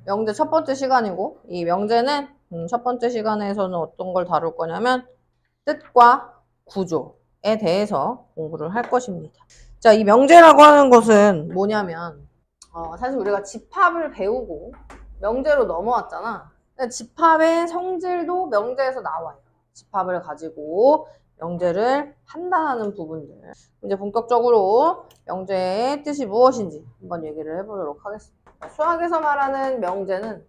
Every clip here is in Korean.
명제 첫 번째 시간이고, 이 명제는 첫 번째 시간에서는 어떤 걸 다룰 거냐면 뜻과 구조에 대해서 공부를 할 것입니다. 자, 이 명제라고 하는 것은 뭐냐면 사실 우리가 집합을 배우고 명제로 넘어왔잖아. 집합의 성질도 명제에서 나와요. 집합을 가지고 명제를 판단하는 부분들. 이제 본격적으로 명제의 뜻이 무엇인지 한번 얘기를 해보도록 하겠습니다. 수학에서 말하는 명제는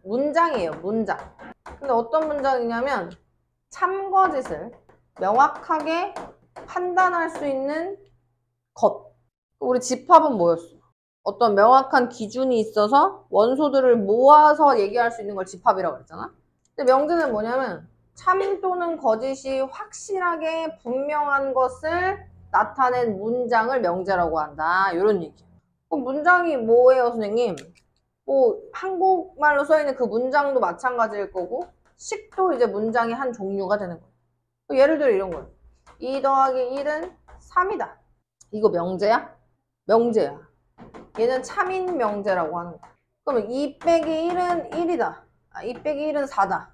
문장이에요. 문장. 근데 어떤 문장이냐면 참거짓을 명확하게 판단할 수 있는 것. 우리 집합은 뭐였어? 어떤 명확한 기준이 있어서 원소들을 모아서 얘기할 수 있는 걸 집합이라고 그랬잖아. 근데 명제는 뭐냐면 참 또는 거짓이 확실하게 분명한 것을 나타낸 문장을 명제라고 한다. 이런 얘기예요. 그럼 문장이 뭐예요, 선생님? 뭐 한국말로 써있는 그 문장도 마찬가지일 거고 식도 이제 문장의 한 종류가 되는 거예요. 예를 들어 이런 거예요. 2 더하기 1은 3이다. 이거 명제야? 명제야. 얘는 참인 명제라고 하는 거야. 그러면 2 빼기 1은 1이다. 2 빼기 1은 4다.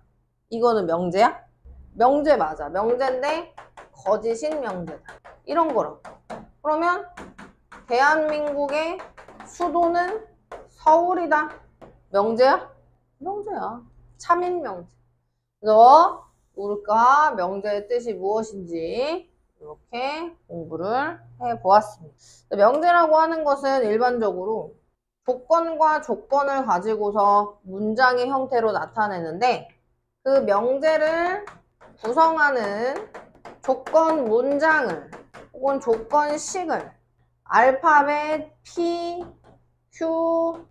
이거는 명제야? 명제 맞아. 명제인데 거짓인 명제다. 이런 거라고. 그러면 대한민국의 수도는 서울이다. 명제야? 명제야. 참인 명제. 그래서 우리가 명제의 뜻이 무엇인지 이렇게 공부를 해보았습니다. 명제라고 하는 것은 일반적으로 조건과 조건을 가지고서 문장의 형태로 나타내는데 그 명제를 구성하는 조건 문장을 혹은 조건식을 알파벳 P, Q,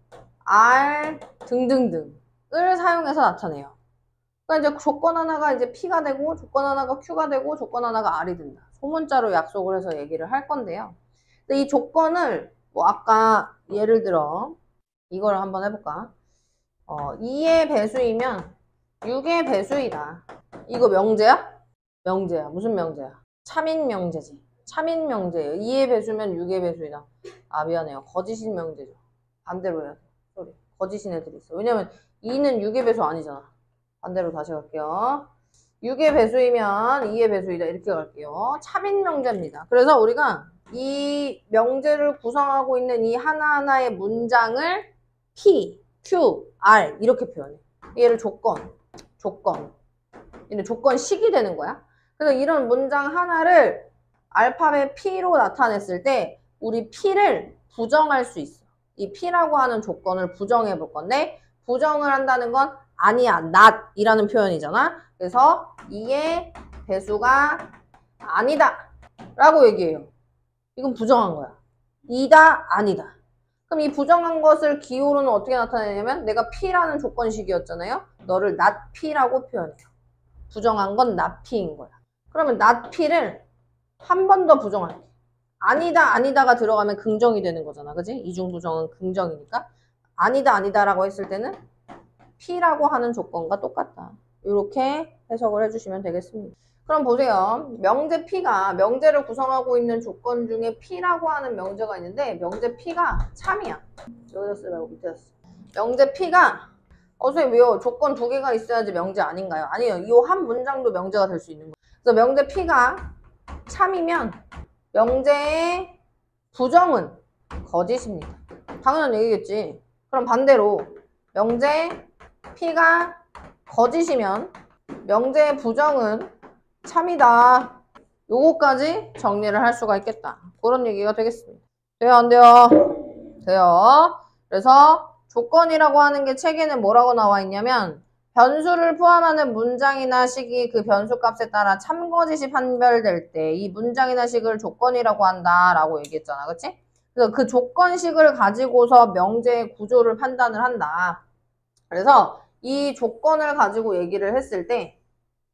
R 등등등을 사용해서 나타내요. 그러니까 이제 조건 하나가 이제 P가 되고 조건 하나가 Q가 되고 조건 하나가 R이 된다. 소문자로 약속을 해서 얘기를 할 건데요. 근데 이 조건을 뭐 아까 예를 들어 이걸 한번 해볼까? 2의 배수이면 6의 배수이다. 이거 명제야? 명제야. 무슨 명제야? 참인 명제지. 참인 명제예요. 2의 배수면 6의 배수이다. 아 미안해요. 거짓인 명제죠. 반대로 해야 돼. 소리. 거짓인 애들이 있어. 왜냐면 2는 6의 배수 아니잖아. 반대로 다시 갈게요. 6의 배수이면 2의 배수이다. 이렇게 갈게요. 참인 명제입니다. 그래서 우리가 이 명제를 구성하고 있는 이 하나하나의 문장을 P, Q, R 이렇게 표현해. 얘를 조건. 얘는 조건식이 되는 거야. 그래서 이런 문장 하나를 알파벳 P로 나타냈을 때 우리 P를 부정할 수 있어. 이 P라고 하는 조건을 부정해 볼 건데 부정을 한다는 건 아니야, not 이라는 표현이잖아. 그래서 2의 배수가 아니다 라고 얘기해요. 이건 부정한 거야. 2다, 아니다. 그럼 이 부정한 것을 기호로는 어떻게 나타내냐면 내가 P라는 조건식이었잖아요. 너를 not P라고 표현해요. 부정한 건 not P인 거야. 그러면 not P를 한 번 더 부정할게. 아니다, 아니다가 들어가면 긍정이 되는 거잖아. 그지? 이중부정은 긍정이니까. 아니다, 아니다라고 했을 때는 P라고 하는 조건과 똑같다. 이렇게 해석을 해주시면 되겠습니다. 그럼 보세요. 명제 P가 명제를 구성하고 있는 조건 중에 P라고 하는 명제가 있는데 명제 P가 참이야. 여기다 쓰라고 밑에다 쓰. 명제 P가 선생님 왜요? 조건 2개가 있어야지 명제 아닌가요? 아니에요. 이 한 문장도 명제가 될 수 있는 거예요. 그래서 명제 P가 참이면 명제의 부정은 거짓입니다. 당연한 얘기겠지. 그럼 반대로 명제 P가 거짓이면 명제의 부정은 참이다. 요거까지 정리를 할 수가 있겠다. 그런 얘기가 되겠습니다. 돼요? 안 돼요? 돼요. 그래서 조건이라고 하는 게 책에는 뭐라고 나와 있냐면 변수를 포함하는 문장이나 식이 그 변수값에 따라 참거짓이 판별될 때 이 문장이나 식을 조건이라고 한다라고 얘기했잖아. 그치? 그래서 그 조건식을 가지고서 명제의 구조를 판단을 한다. 그래서 이 조건을 가지고 얘기를 했을 때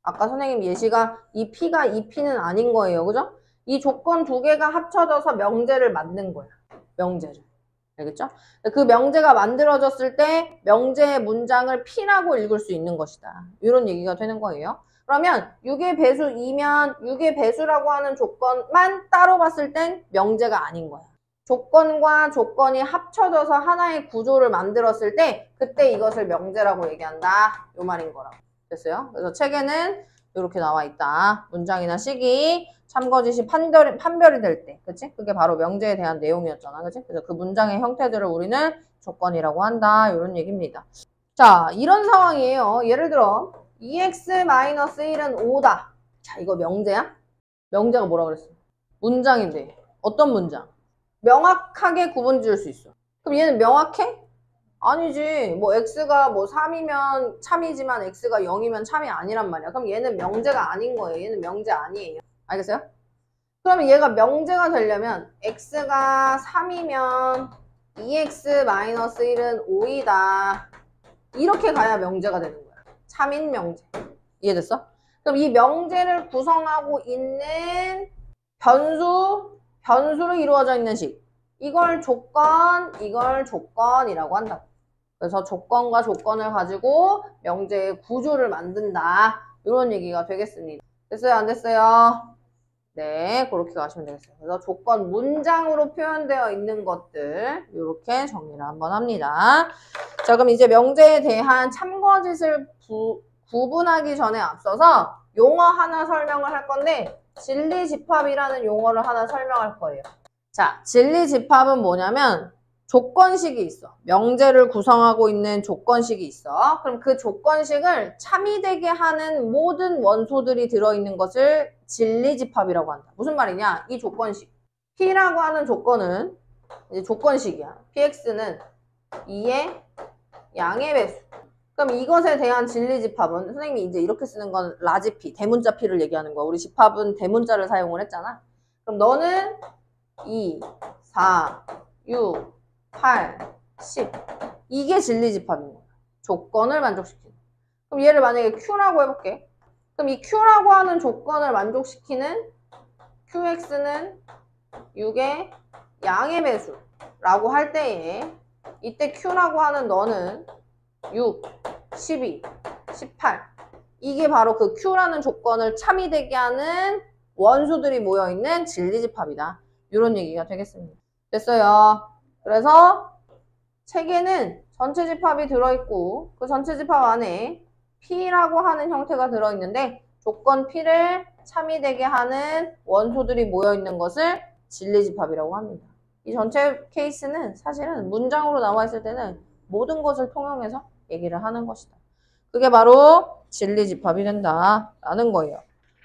아까 선생님 예시가 이 P가 이 P는 아닌 거예요. 그죠? 이 조건 2개가 합쳐져서 명제를 만든 거야. 명제를. 알겠죠? 그 명제가 만들어졌을 때 명제의 문장을 P라고 읽을 수 있는 것이다. 이런 얘기가 되는 거예요. 그러면 6의 배수 2면 6의 배수라고 하는 조건만 따로 봤을 땐 명제가 아닌 거야. 조건과 조건이 합쳐져서 하나의 구조를 만들었을 때 그때 이것을 명제라고 얘기한다. 요 말인 거라고. 됐어요? 그래서 책에는 이렇게 나와 있다. 문장이나 식이 참거짓이 판별이 될 때. 그치? 그게 바로 명제에 대한 내용이었잖아. 그치? 그래서 그 문장의 형태들을 우리는 조건이라고 한다. 이런 얘기입니다. 자, 이런 상황이에요. 예를 들어 2x-1은 5다. 자, 이거 명제야? 명제가 뭐라 그랬어? 문장인데. 어떤 문장? 명확하게 구분 지을 수 있어. 그럼 얘는 명확해? 아니지. 뭐 x가 뭐 3이면 참이지만 x가 0이면 참이 아니란 말이야. 그럼 얘는 명제가 아닌 거예요. 얘는 명제 아니에요. 알겠어요? 그러면 얘가 명제가 되려면 x가 3이면 2x-1은 5이다. 이렇게 가야 명제가 되는 거야. 참인 명제. 이해됐어? 그럼 이 명제를 구성하고 있는 변수로 이루어져 있는 식. 이걸 조건, 이걸 조건이라고 한다. 그래서 조건과 조건을 가지고 명제의 구조를 만든다. 이런 얘기가 되겠습니다. 됐어요? 안 됐어요? 네, 그렇게 가시면 되겠어요. 그래서 조건 문장으로 표현되어 있는 것들 이렇게 정리를 한번 합니다. 자, 그럼 이제 명제에 대한 참거짓을 구분하기 전에 앞서서 용어 하나 설명을 할 건데 진리집합이라는 용어를 하나 설명할 거예요. 자, 진리집합은 뭐냐면 조건식이 있어. 명제를 구성하고 있는 조건식이 있어. 그럼 그 조건식을 참이되게 하는 모든 원소들이 들어있는 것을 진리집합이라고 한다. 무슨 말이냐? 이 조건식. P라고 하는 조건은 이제 조건식이야. PX는 2의 양의 배수. 그럼 이것에 대한 진리집합은 선생님이 이제 이렇게 쓰는 건 라지 P, 대문자 P를 얘기하는 거야. 우리 집합은 대문자를 사용을 했잖아. 그럼 너는 2, 4, 6, 8, 10 이게 진리집합인 거야. 조건을 만족시키는. 그럼 얘를 만약에 Q라고 해볼게. 그럼 이 Q라고 하는 조건을 만족시키는 QX는 6의 양의 배수라고 할 때에 이때 Q라고 하는 너는 6, 12, 18 이게 바로 그 Q라는 조건을 참이되게 하는 원소들이 모여있는 진리집합이다. 이런 얘기가 되겠습니다. 됐어요. 그래서 책에는 전체 집합이 들어있고 그 전체 집합 안에 P라고 하는 형태가 들어있는데 조건 P를 참이되게 하는 원소들이 모여있는 것을 진리집합이라고 합니다. 이 전체 케이스는 사실은 문장으로 나와 있을 때는 모든 것을 통용해서 얘기를 하는 것이다. 그게 바로 진리집합이 된다라는 거예요.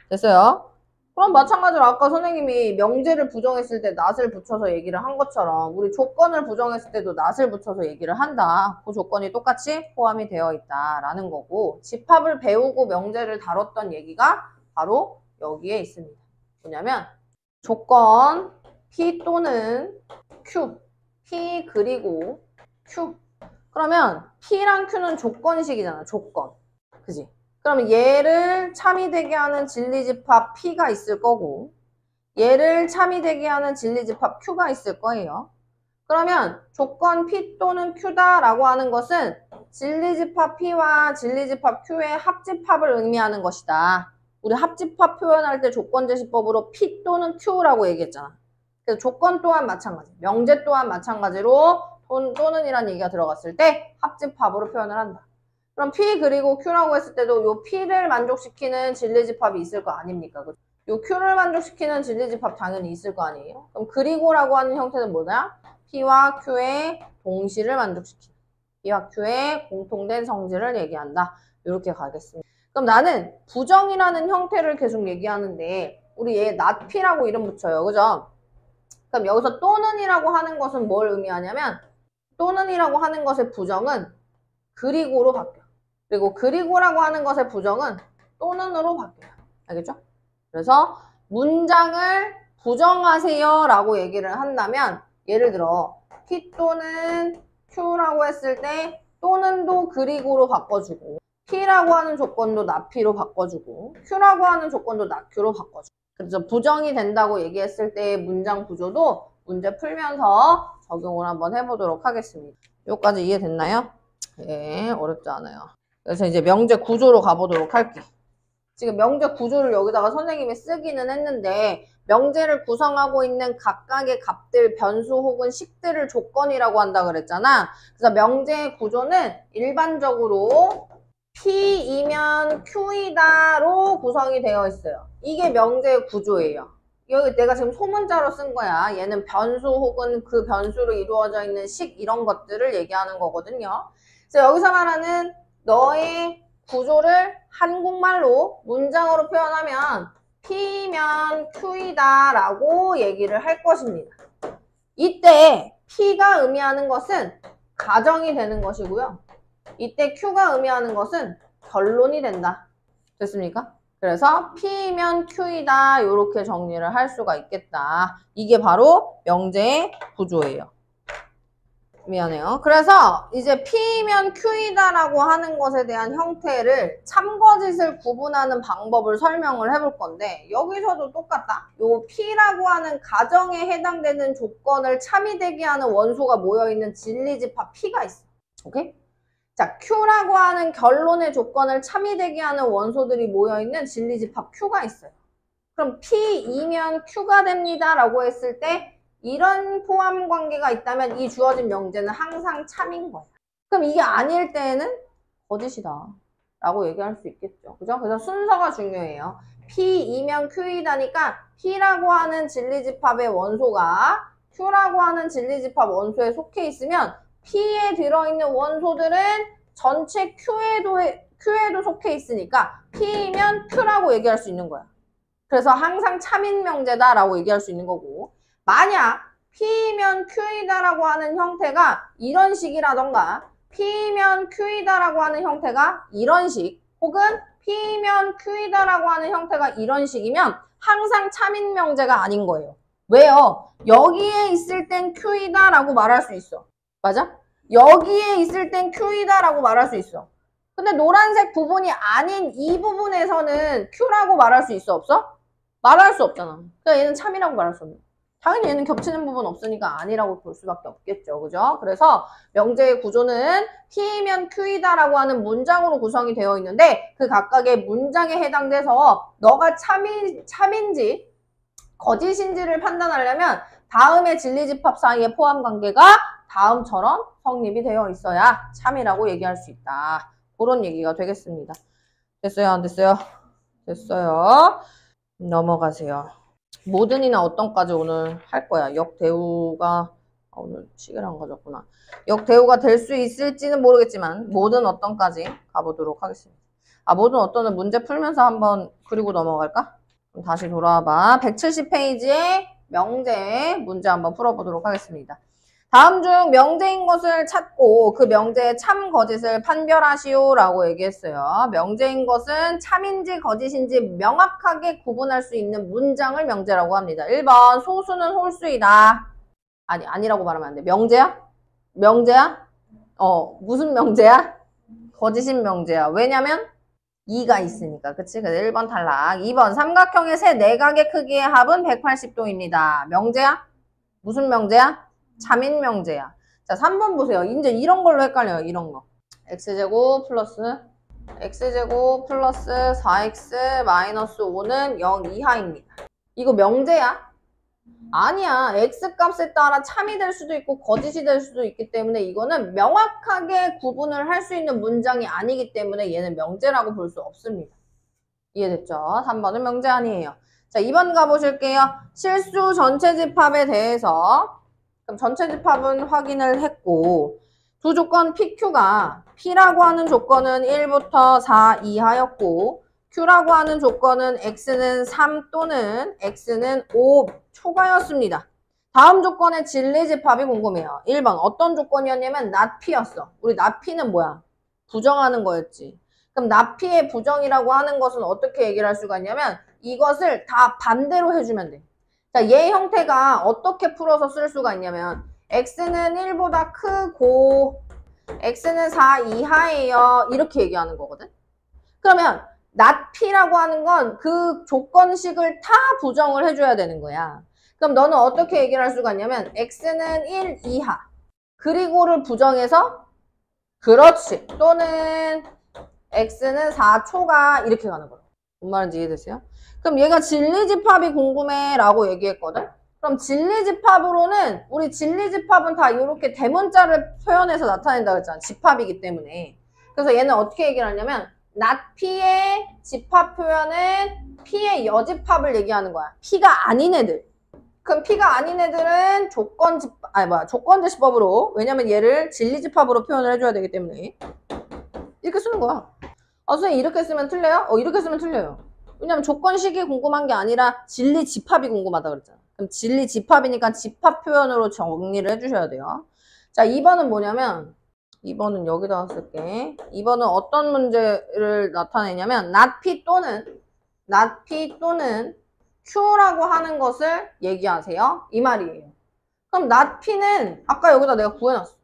됐어요? 그럼 마찬가지로 아까 선생님이 명제를 부정했을 때 낫을 붙여서 얘기를 한 것처럼 우리 조건을 부정했을 때도 낫을 붙여서 얘기를 한다. 그 조건이 똑같이 포함이 되어 있다라는 거고 집합을 배우고 명제를 다뤘던 얘기가 바로 여기에 있습니다. 뭐냐면 조건 P 또는 Q, P 그리고 Q. 그러면 P랑 Q는 조건식이잖아. 조건. 그지? 그럼 얘를 참이되게 하는 진리집합 P가 있을 거고 얘를 참이되게 하는 진리집합 Q가 있을 거예요. 그러면 조건 P 또는 Q다라고 하는 것은 진리집합 P와 진리집합 Q의 합집합을 의미하는 것이다. 우리 합집합 표현할 때 조건제시법으로 P 또는 Q라고 얘기했잖아. 그래서 조건 또한 마찬가지, 명제 또한 마찬가지로 또는이라는 얘기가 들어갔을 때 합집합으로 표현을 한다. 그럼 P 그리고 Q라고 했을 때도 요 P를 만족시키는 진리집합이 있을 거 아닙니까? 요 Q를 만족시키는 진리집합 당연히 있을 거 아니에요? 그럼 그리고라고 하는 형태는 뭐냐? P와 Q의 동시를 만족시키는 P와 Q의 공통된 성질을 얘기한다. 이렇게 가겠습니다. 그럼 나는 부정이라는 형태를 계속 얘기하는데 우리 얘 not P라고 이름 붙여요. 그죠? 그럼 여기서 또는이라고 하는 것은 뭘 의미하냐면 또는이라고 하는 것의 부정은 그리고로 바뀌어요. 그리고 그리고라고 하는 것의 부정은 또는으로 바뀌어요. 알겠죠? 그래서 문장을 부정하세요 라고 얘기를 한다면 예를 들어 P 또는 Q라고 했을 때 또는도 그리고로 바꿔주고 P라고 하는 조건도 not P로 바꿔주고 Q라고 하는 조건도 not Q로 바꿔주고 그래서 부정이 된다고 얘기했을 때의 문장 구조도 문제 풀면서 적용을 한번 해보도록 하겠습니다. 여기까지 이해됐나요? 예, 어렵지 않아요. 그래서 이제 명제 구조로 가보도록 할게. 지금 명제 구조를 여기다가 선생님이 쓰기는 했는데 명제를 구성하고 있는 각각의 값들, 변수 혹은 식들을 조건이라고 한다 그랬잖아. 그래서 명제의 구조는 일반적으로 P이면 Q이다로 구성이 되어 있어요. 이게 명제의 구조예요. 여기 내가 지금 소문자로 쓴 거야. 얘는 변수 혹은 그 변수로 이루어져 있는 식 이런 것들을 얘기하는 거거든요. 그래서 여기서 말하는 너의 구조를 한국말로 문장으로 표현하면 P면 Q이다 라고 얘기를 할 것입니다. 이때 P가 의미하는 것은 가정이 되는 것이고요. 이때 Q가 의미하는 것은 결론이 된다. 됐습니까? 그래서 P면 Q이다 이렇게 정리를 할 수가 있겠다. 이게 바로 명제의 구조예요. 미안해요. 그래서 이제 P면 Q이다라고 하는 것에 대한 형태를 참거짓을 구분하는 방법을 설명을 해볼 건데 여기서도 똑같다. 요 P라고 하는 가정에 해당되는 조건을 참이되게 하는 원소가 모여있는 진리집합 P가 있어. 오케이? 자, Q라고 하는 결론의 조건을 참이되게 하는 원소들이 모여있는 진리집합 Q가 있어요. 그럼 P이면 Q가 됩니다 라고 했을 때 이런 포함 관계가 있다면 이 주어진 명제는 항상 참인 거야. 그럼 이게 아닐 때에는 거짓이다 라고 얘기할 수 있겠죠. 그죠? 그래서 순서가 중요해요. P이면 Q이다니까 P라고 하는 진리집합의 원소가 Q라고 하는 진리집합 원소에 속해 있으면 P에 들어있는 원소들은 전체 Q에도 속해 있으니까 P이면 Q라고 얘기할 수 있는 거야. 그래서 항상 참인 명제다라고 얘기할 수 있는 거고 만약 P면 Q이다라고 하는 형태가 이런 식이라던가 P면 Q이다라고 하는 형태가 이런 식 혹은 P면 Q이다라고 하는 형태가 이런 식이면 항상 참인 명제가 아닌 거예요. 왜요? 여기에 있을 땐 Q이다라고 말할 수 있어. 맞아? 여기에 있을 땐 Q이다라고 말할 수 있어. 근데 노란색 부분이 아닌 이 부분에서는 Q라고 말할 수 있어? 없어? 말할 수 없잖아. 그러니까 얘는 참이라고 말할 수 없는 거야. 당연히 얘는 겹치는 부분 없으니까 아니라고 볼 수밖에 없겠죠. 그죠? 그래서 명제의 구조는 P면 Q이다라고 하는 문장으로 구성이 되어 있는데 그 각각의 문장에 해당돼서 너가 참인지 거짓인지를 판단하려면 다음의 진리집합 사이의 포함 관계가 다음처럼 성립이 되어 있어야 참이라고 얘기할 수 있다. 그런 얘기가 되겠습니다. 됐어요? 안 됐어요? 됐어요. 넘어가세요. 모든이나 어떤까지 오늘 할 거야. 역대우가 오늘 시계를 안 가졌구나. 역대우가 될 수 있을지는 모르겠지만 모든 어떤까지 가보도록 하겠습니다. 모든 어떤은 문제 풀면서 한번 그리고 넘어갈까? 그럼 다시 돌아와봐. 170페이지에 명제 문제 한번 풀어보도록 하겠습니다. 다음 중 명제인 것을 찾고 그 명제의 참 거짓을 판별하시오 라고 얘기했어요. 명제인 것은 참인지 거짓인지 명확하게 구분할 수 있는 문장을 명제라고 합니다. 1번 소수는 홀수이다. 아니라고 말하면 안 돼. 명제야? 명제야? 무슨 명제야? 거짓인 명제야. 왜냐면 2가 있으니까. 그치? 그래서 1번 탈락. 2번 삼각형의 세 내각의 크기의 합은 180도입니다. 명제야? 무슨 명제야? 참인 명제야. 자, 3번 보세요. 이제 이런 걸로 헷갈려요. 이런 거. x제곱 플러스 4x 마이너스 5는 0 이하입니다. 이거 명제야? 아니야. x값에 따라 참이 될 수도 있고 거짓이 될 수도 있기 때문에 이거는 명확하게 구분을 할 수 있는 문장이 아니기 때문에 얘는 명제라고 볼 수 없습니다. 이해됐죠? 3번은 명제 아니에요. 자, 2번 가보실게요. 실수 전체 집합에 대해서 그럼 전체 집합은 확인을 했고 두 조건 PQ가 P라고 하는 조건은 1부터 4 이하였고 Q라고 하는 조건은 X는 3 또는 X는 5 초과였습니다. 다음 조건의 진리집합이 궁금해요. 1번 어떤 조건이었냐면 not P였어. 우리 not P는 뭐야? 부정하는 거였지. 그럼 not P의 부정이라고 하는 것은 어떻게 얘기를 할 수가 있냐면 이것을 다 반대로 해주면 돼. 자, 얘 형태가 어떻게 풀어서 쓸 수가 있냐면 x는 1보다 크고 x는 4 이하예요. 이렇게 얘기하는 거거든. 그러면 not P라고 하는 건 그 조건식을 다 부정을 해줘야 되는 거야. 그럼 너는 어떻게 얘기를 할 수가 있냐면 x는 1 이하 그리고를 부정해서 그렇지 또는 x는 4 초가 이렇게 가는 거야. 뭔 말인지 이해되세요? 그럼 얘가 진리집합이 궁금해 라고 얘기했거든? 그럼 진리집합으로는 우리 진리집합은 다 이렇게 대문자를 표현해서 나타낸다고 했잖아. 집합이기 때문에. 그래서 얘는 어떻게 얘기를 하냐면 not P의 집합 표현은 P의 여집합을 얘기하는 거야. P가 아닌 애들. 그럼 P가 아닌 애들은 조건제시법으로, 왜냐면 얘를 진리집합으로 표현을 해줘야 되기 때문에 이렇게 쓰는 거야. 선생님 이렇게 쓰면 틀려요? 이렇게 쓰면 틀려요. 왜냐면 조건식이 궁금한 게 아니라 진리집합이 궁금하다 그랬잖아. 그럼 진리집합이니까 집합 표현으로 정리를 해주셔야 돼요. 자, 2번은 뭐냐면 2번은 여기다가 쓸게. 2번은 어떤 문제를 나타내냐면 not P 또는 Q라고 하는 것을 얘기하세요. 이 말이에요. 그럼 not P는 아까 여기다 내가 구해놨어.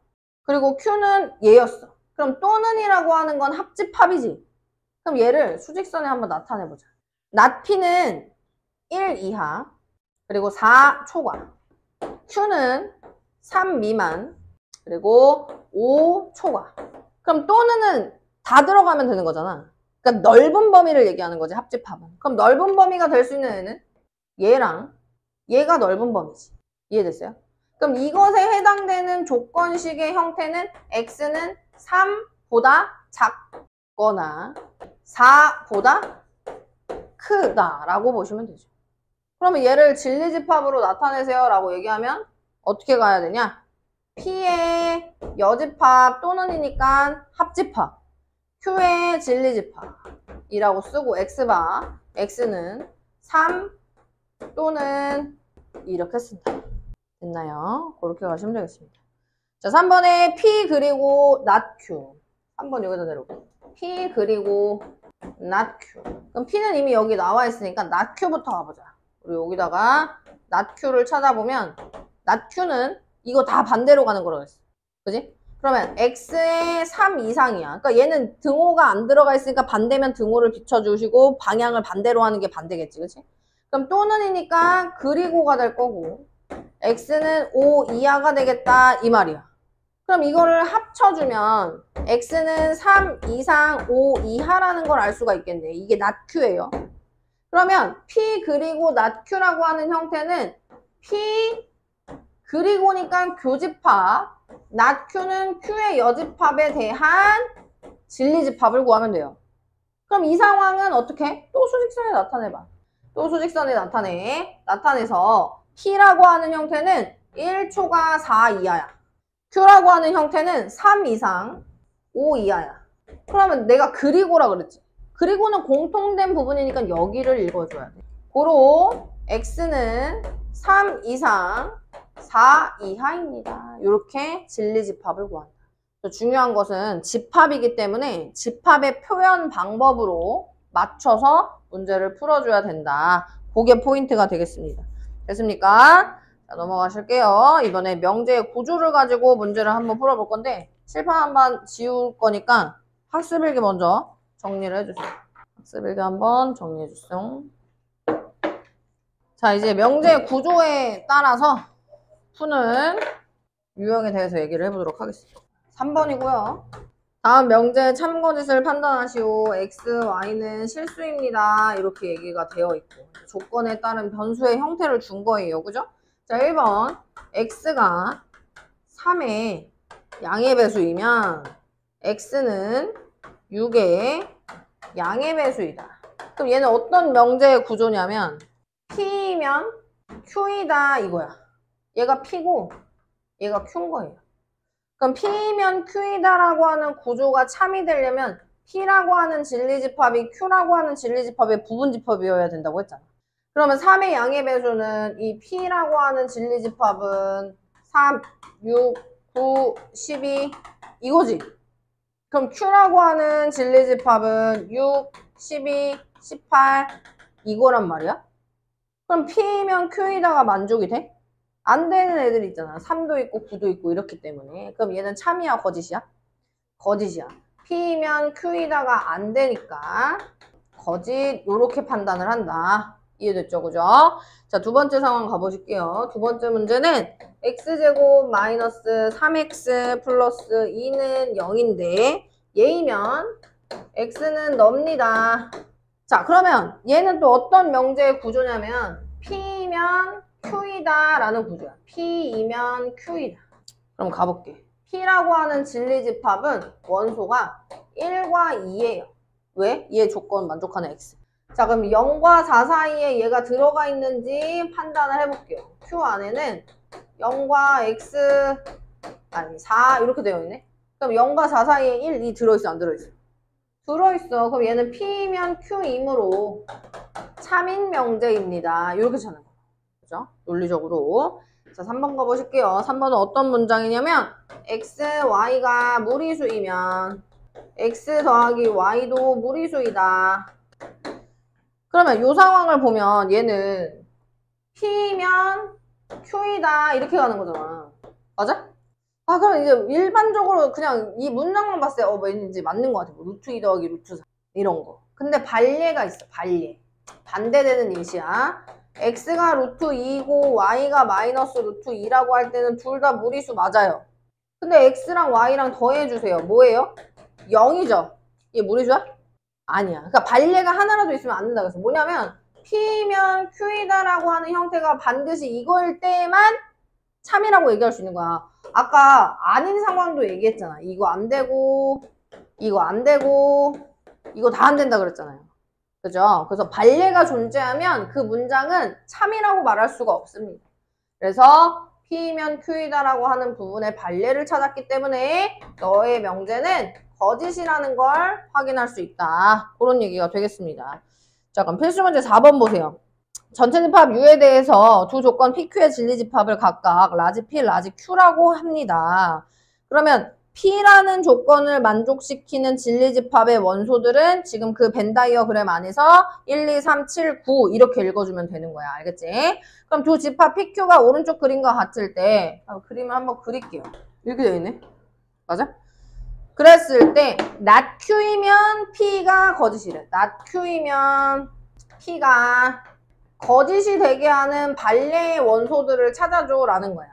그리고 Q는 얘였어. 그럼 또는이라고 하는 건 합집합이지. 그럼 얘를 수직선에 한번 나타내보자. not P는 1 이하, 그리고 4 초과. Q는 3 미만, 그리고 5 초과. 그럼 또는은 다 들어가면 되는 거잖아. 그러니까 넓은 범위를 얘기하는 거지, 합집합은. 그럼 넓은 범위가 될 수 있는 애는 얘랑 얘가 넓은 범위지. 이해됐어요? 그럼 이것에 해당되는 조건식의 형태는 x는 3보다 작거나 4보다 크다라고 보시면 되죠. 그러면 얘를 진리집합으로 나타내세요 라고 얘기하면 어떻게 가야 되냐? P의 여집합 또는이니까 합집합, Q의 진리집합이라고 쓰고 x바, x는 3 또는 이렇게 쓴다. 됐나요? 그렇게 가시면 되겠습니다. 자, 3번에 P 그리고 not Q. 3번 여기다 내려오고. P 그리고 not Q. 그럼 P는 이미 여기 나와 있으니까 not Q부터 가보자. 우리 여기다가 not Q를 찾아보면 not Q는 이거 다 반대로 가는 거라고 했어. 그지? 그러면 X의 3 이상이야. 그러니까 얘는 등호가 안 들어가 있으니까 반대면 등호를 비춰주시고 방향을 반대로 하는 게 반대겠지. 그치? 그럼 또는이니까 그리고가 될 거고 X는 5 이하가 되겠다 이 말이야. 그럼 이거를 합쳐주면 X는 3 이상 5 이하라는 걸 알 수가 있겠네. 이게 not Q예요. 그러면 P 그리고 not Q라고 하는 형태는 P 그리고니까 교집합, not Q는 Q의 여집합에 대한 진리집합을 구하면 돼요. 그럼 이 상황은 어떻게? 또 수직선에 나타내봐. 또 수직선에 나타내서 P라고 하는 형태는 1초가 4 이하야. Q라고 하는 형태는 3 이상 5 이하야. 그러면 내가 그리고라 그랬지. 그리고는 공통된 부분이니까 여기를 읽어줘야 돼. 고로 X는 3 이상 4 이하입니다. 이렇게 진리집합을 구한다. 중요한 것은 집합이기 때문에 집합의 표현 방법으로 맞춰서 문제를 풀어줘야 된다. 그게 포인트가 되겠습니다. 됐습니까? 자, 넘어가실게요. 이번에 명제의 구조를 가지고 문제를 한번 풀어볼 건데 칠판 한번 지울 거니까 학습일기 먼저 정리를 해주세요. 학습일기 한번 정리해주세요. 자, 이제 명제의 구조에 따라서 푸는 유형에 대해서 얘기를 해보도록 하겠습니다. 3번이고요. 다음 명제 참고짓을 판단하시오. X, Y는 실수입니다. 이렇게 얘기가 되어 있고 조건에 따른 변수의 형태를 준 거예요. 그죠? 자, 1번 X가 3의 양의 배수이면 X는 6의 양의 배수이다. 그럼 얘는 어떤 명제의 구조냐면 P면 Q이다 이거야. 얘가 P고 얘가 Q인 거예요. 그럼 P면 Q이다라고 하는 구조가 참이 되려면 P라고 하는 진리집합이 Q라고 하는 진리집합의 부분집합이어야 된다고 했잖아. 그러면 3의 양의 배수는 이 P라고 하는 진리집합은 3, 6, 9, 12 이거지. 그럼 Q라고 하는 진리집합은 6, 12, 18 이거란 말이야. 그럼 P면 Q이다가 만족이 돼? 안 되는 애들이 있잖아. 3도 있고 9도 있고 이렇기 때문에. 그럼 얘는 참이야 거짓이야? 거짓이야. P면 Q이다가 안 되니까 거짓 요렇게 판단을 한다. 이해됐죠? 그죠? 자, 두 번째 상황 가보실게요. 두 번째 문제는 x제곱 마이너스 3x 플러스 2는 0인데 얘이면 x는 넙니다. 자, 그러면 얘는 또 어떤 명제의 구조냐면 P면 Q이다 라는 구조야. P이면 Q이다. 그럼 가볼게. P라고 하는 진리집합은 원소가 1과 2예요. 왜? 얘 조건 만족하는 X. 자, 그럼 0과 4 사이에 얘가 들어가 있는지 판단을 해볼게요. Q 안에는 0과 X, 아니 4 이렇게 되어 있네. 그럼 0과 4 사이에 1, 2 들어있어, 안 들어있어? 들어있어. 그럼 얘는 P면 Q이므로 참인 명제입니다. 이렇게 찾는 거예요. 그죠? 논리적으로. 자, 3번 가보실게요. 3번은 어떤 문장이냐면 X, Y가 무리수이면 X 더하기 Y도 무리수이다. 그러면 이 상황을 보면 얘는 P면 Q이다 이렇게 가는 거잖아. 맞아? 아, 그럼 이제 일반적으로 그냥 이 문장만 봤을 때 왠지 맞는 것 같아. 뭐 루트 2 더하기 루트 4 이런 거. 근데 반례가 있어. 반례. 반대되는 예시야. x가 루트 2고 y가 마이너스 루트 2라고 할 때는 둘 다 무리수 맞아요. 근데 x랑 y랑 더해주세요. 뭐예요? 0이죠? 이게 무리수야? 아니야. 그러니까 반례가 하나라도 있으면 안 된다 그래서 뭐냐면 P면 Q이다라고 하는 형태가 반드시 이거일 때만 참이라고 얘기할 수 있는 거야. 아까 아닌 상황도 얘기했잖아. 이거 안 되고 이거 안 되고 이거 다 안 된다 그랬잖아요. 그죠? 그래서 반례가 존재하면 그 문장은 참이라고 말할 수가 없습니다. 그래서 P면 Q이다라고 하는 부분의 반례를 찾았기 때문에 너의 명제는 거짓이라는 걸 확인할 수 있다. 그런 얘기가 되겠습니다. 자, 그럼 필수 문제 4번 보세요. 전체 집합 U에 대해서 두 조건 PQ의 진리집합을 각각 라지 P, 라지 Q라고 합니다. 그러면 P라는 조건을 만족시키는 진리집합의 원소들은 지금 그 벤 다이어그램 안에서 1, 2, 3, 7, 9 이렇게 읽어주면 되는 거야. 알겠지? 그럼 두 집합 PQ가 오른쪽 그림과 같을 때 그림을 한번 그릴게요. 이렇게 되어 있네. 맞아? 그랬을 때 not Q이면 P가 거짓이래. not Q이면 P가 거짓이 되게 하는 반례의 원소들을 찾아줘 라는 거야.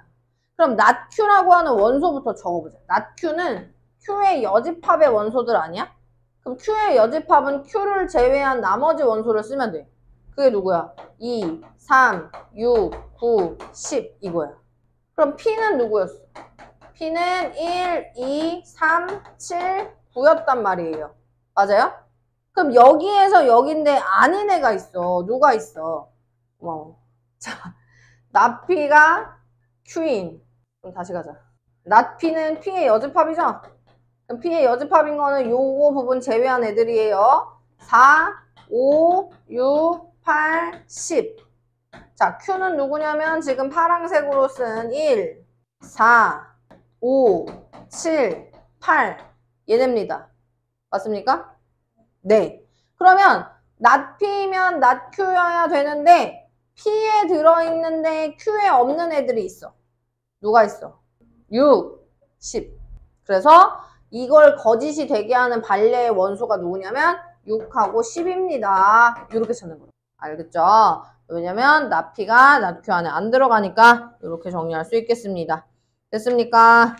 그럼 not Q라고 하는 원소부터 적어보자. not Q는 Q의 여집합의 원소들 아니야? 그럼 Q의 여집합은 Q를 제외한 나머지 원소를 쓰면 돼. 그게 누구야? 2, 3, 6, 9, 10 이거야. 그럼 P는 누구였어? P는 1, 2, 3, 7, 9였단 말이에요. 맞아요? 그럼 여기에서 여긴데 아닌 애가 있어. 누가 있어? 자, not P가 Q인. 그럼 다시 가자. not P는 P의 여집합이죠? 그럼 P의 여집합인 거는 요거 부분 제외한 애들이에요. 4, 5, 6, 8, 10. 자, Q는 누구냐면 지금 파란색으로 쓴 1, 4, 5, 7, 8 얘네입니다. 맞습니까? 네. 그러면 not P면 not Q여야 되는데 P에 들어있는데 Q에 없는 애들이 있어. 누가 있어? 6, 10. 그래서 이걸 거짓이 되게 하는 반례의 원소가 누구냐면 6하고 10입니다. 이렇게 찾는 거예요. 알겠죠? 왜냐면 not P가 not Q 안에 안 들어가니까 이렇게 정리할 수 있겠습니다. 됐습니까?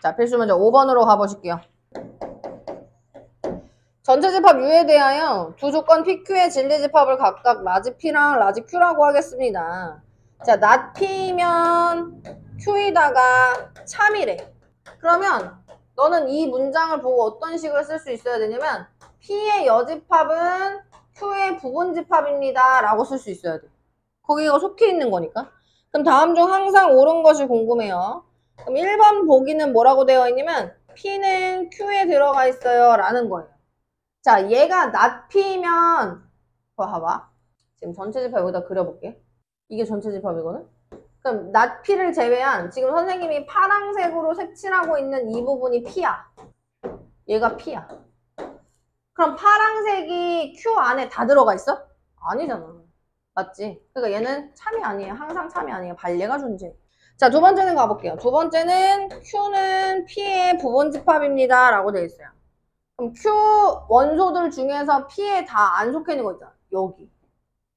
자, 필수 문제 5번으로 가보실게요. 전체 집합 U에 대하여 두 조건 PQ의 진리집합을 각각 라지 P랑 라지 Q라고 하겠습니다. 자, not P면 Q이다가 참이래. 그러면 너는 이 문장을 보고 어떤 식을 쓸 수 있어야 되냐면 P의 여집합은 Q의 부분집합입니다 라고 쓸 수 있어야 돼. 거기가 속해 있는 거니까. 그럼 다음 중 항상 옳은 것이 궁금해요. 그럼 1번 보기는 뭐라고 되어 있냐면 P는 Q에 들어가 있어요 라는 거예요. 자, 얘가 not P면 봐봐. 지금 전체 집합 여기다 그려볼게. 이게 전체 집합이거든? 그럼 not P를 제외한 지금 선생님이 파란색으로 색칠하고 있는 이 부분이 P야. 얘가 P야. 그럼 파란색이 Q 안에 다 들어가 있어? 아니잖아. 맞지? 그러니까 얘는 참이 아니에요. 항상 참이 아니에요. 반례가 존재해. 자, 두 번째는 가볼게요. 두 번째는 Q는 P의 부분집합입니다 라고 되어 있어요. 그럼 Q 원소들 중에서 P에 다 안 속해 있는 거 있잖아. 여기.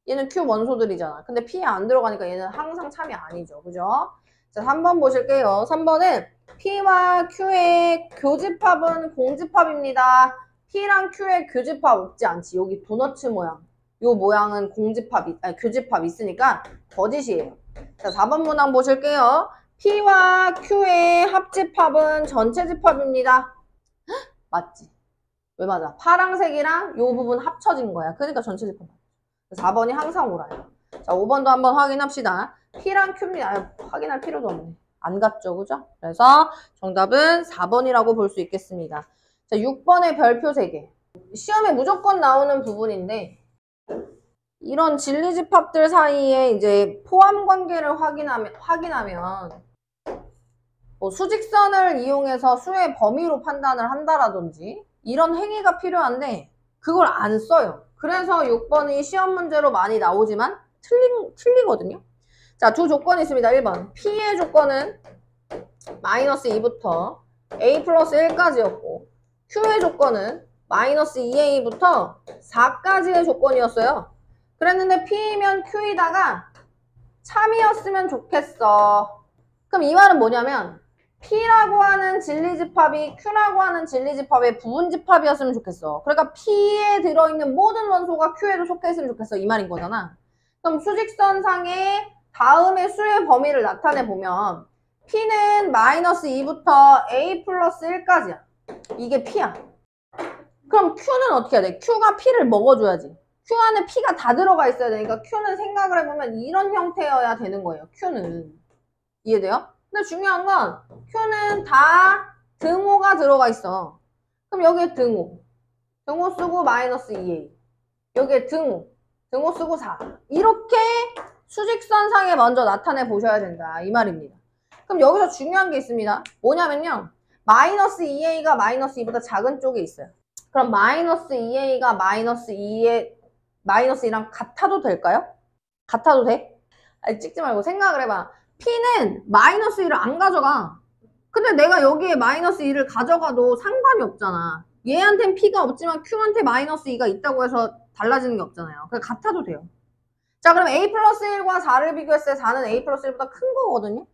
얘는 Q 원소들이잖아. 근데 P에 안 들어가니까 얘는 항상 참이 아니죠. 그죠? 자, 3번 보실게요. 3번은 P와 Q의 교집합은 공집합입니다. P랑 Q의 교집합 없지 않지. 여기 도너츠 모양. 요 모양은 교집합 있으니까 거짓이에요. 자, 4번 문항 보실게요. P와 Q의 합집합은 전체 집합입니다. 맞지? 왜 맞아? 파랑색이랑 요 부분 합쳐진 거야. 그러니까 전체 집합. 4번이 항상 오라요. 자, 5번도 한번 확인합시다. P랑 Q입니다. 확인할 필요도 없네. 안 같죠, 그죠? 그래서 정답은 4번이라고 볼 수 있겠습니다. 자, 6번의 별표 3개. 시험에 무조건 나오는 부분인데 이런 진리집합들 사이에 이제 포함 관계를 확인하면 뭐 수직선을 이용해서 수의 범위로 판단을 한다라든지 이런 행위가 필요한데 그걸 안 써요. 그래서 6번이 시험 문제로 많이 나오지만 틀리거든요. 자, 두 조건이 있습니다. 1번. P의 조건은 마이너스 2부터 A 플러스 1까지였고 Q의 조건은 마이너스 2A부터 4까지의 조건이었어요. 그랬는데 P이면 Q이다가 참이었으면 좋겠어. 그럼 이 말은 뭐냐면 P라고 하는 진리집합이 Q라고 하는 진리집합의 부분집합이었으면 좋겠어. 그러니까 P에 들어있는 모든 원소가 Q에도 속해 있으면 좋겠어. 이 말인 거잖아. 그럼 수직선상에 다음의 수의 범위를 나타내보면 P는 마이너스 2부터 A 플러스 1까지야. 이게 P야. 그럼 Q는 어떻게 해야 돼? Q가 P를 먹어줘야지. Q 안에 P가 다 들어가 있어야 되니까 Q는 생각을 해보면 이런 형태여야 되는 거예요. Q는. 이해돼요? 근데 중요한 건 Q는 다 등호가 들어가 있어. 그럼 여기에 등호. 등호 쓰고 마이너스 2A. 여기에 등호. 등호 쓰고 4. 이렇게 수직선상에 먼저 나타내 보셔야 된다. 이 말입니다. 그럼 여기서 중요한 게 있습니다. 뭐냐면요. 마이너스 2A가 마이너스 2보다 작은 쪽에 있어요. 그럼 마이너스 2A가 마이너스 2랑 같아도 될까요? 같아도 돼? 아니, 찍지 말고 생각을 해봐. P는 마이너스 2를 안 가져가. 근데 내가 여기에 마이너스 2를 가져가도 상관이 없잖아. 얘한텐 P가 없지만 Q한테 마이너스 2가 있다고 해서 달라지는 게 없잖아요. 그래서 같아도 돼요. 자, 그럼 A 플러스 1과 4를 비교했을 때 4는 A 플러스 1보다 큰 거거든요.